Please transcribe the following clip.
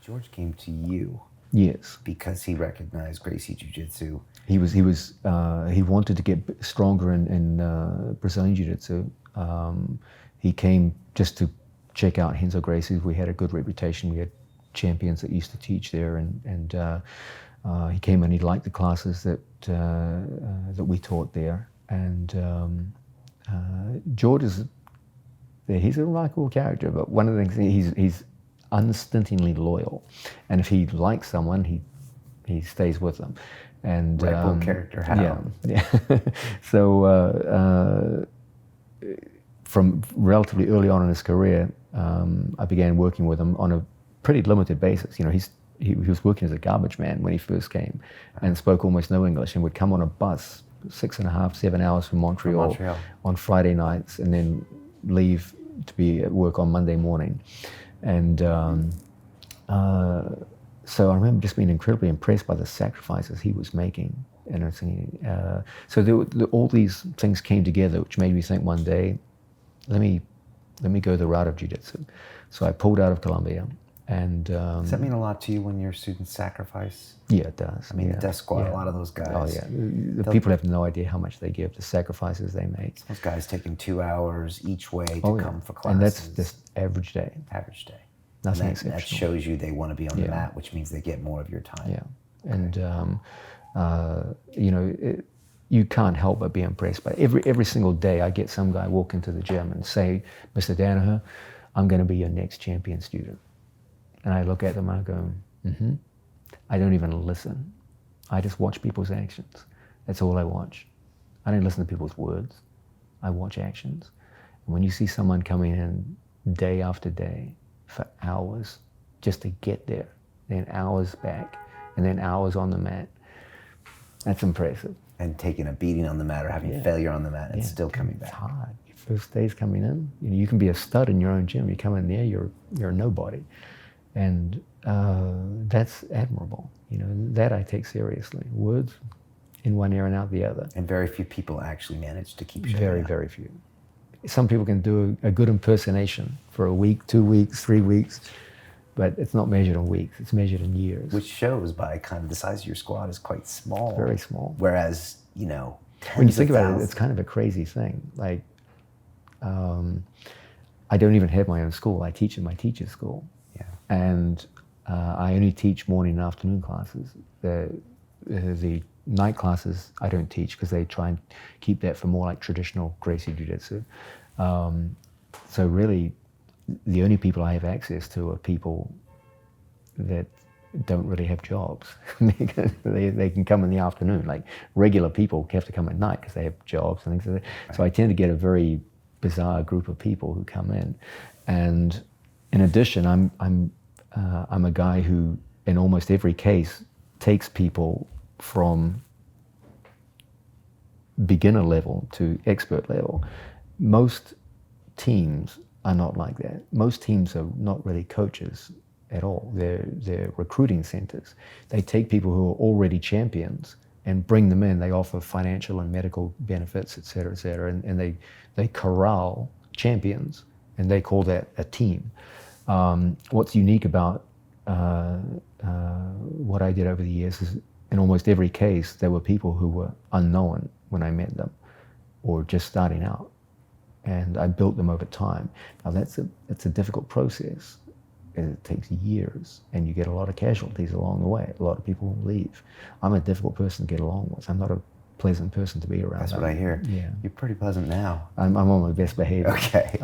George came to you. Yes. Because he recognized Gracie Jiu-Jitsu. He wanted to get stronger in Brazilian Jiu-Jitsu. He came just to check out Renzo Gracie's. We had a good reputation. We had champions that used to teach there, and he came and he liked the classes that we taught there. And George he's a remarkable character, but one of the things, he's unstintingly loyal, and if he likes someone, he stays with them. And Red Bull character, how? Yeah. So from relatively early on in his career, I began working with him on a pretty limited basis. You know, he was working as a garbage man when he first came, and spoke almost no English, and would come on a bus 6.5, 7 hours from Montreal on Friday nights, and then leave to be at work on Monday morning. And so I remember just being incredibly impressed by the sacrifices he was making. And so all these things came together, which made me think one day, let me go the route of jiu-jitsu. So I pulled out of Colombia. And does that mean a lot to you when your students sacrifice? Yeah, it does. I mean, the death squad, a lot of those guys. Oh yeah, the people have no idea how much they give, the sacrifices they make. Those guys taking 2 hours each way to come for classes. And that's just average day. Average day. Nothing exceptional. That shows you they want to be on the mat, which means they get more of your time. Yeah, and you know, you can't help but be impressed by it. Every single day I get some guy walk into the gym and say, Mr. Danaher, I'm going to be your next champion student. And I look at them and I go, mm-hmm. I don't even listen. I just watch people's actions. That's all I watch. I don't listen to people's words. I watch actions. And when you see someone coming in day after day for hours just to get there, then hours back, and then hours on the mat, that's impressive. And taking a beating on the mat or having failure on the mat and still coming back. It's hard. Your first day's coming in, you can be a stud in your own gym. You come in there, you're a nobody. And that's admirable. You know, that I take seriously. Words in one ear and out the other. And very few people actually manage to keep showing Very, up. very few. Some people can do a good impersonation for a week, 2 weeks, 3 weeks, but it's not measured in weeks, it's measured in years. Which shows by kind of the size of your squad is quite small. Very small. Whereas, you know, when you think about it, it's kind of a crazy thing. Like, I don't even have my own school. I teach in my teacher's school. Yeah. And I only teach morning and afternoon classes. The night classes I don't teach because they try and keep that for more like traditional Gracie Jiu-Jitsu. So really, the only people I have access to are people that don't really have jobs. They can come in the afternoon. Like regular people have to come at night because they have jobs and things like that. Right. So I tend to get a very bizarre group of people who come in. And in addition, I'm a guy who, in almost every case, takes people from beginner level to expert level. Most teams are not like that. Most teams are not really coaches at all. They're recruiting centers. They take people who are already champions and bring them in. They offer financial and medical benefits, et cetera, and they corral champions, and they call that a team. What's unique about what I did over the years is in almost every case, there were people who were unknown when I met them or just starting out. And I built them over time. Now that's a difficult process. It takes years, and you get a lot of casualties along the way. A lot of people leave. I'm a difficult person to get along with. I'm not a pleasant person to be around. That's what I hear. Yeah. You're pretty pleasant now. I'm on my best behavior. Okay.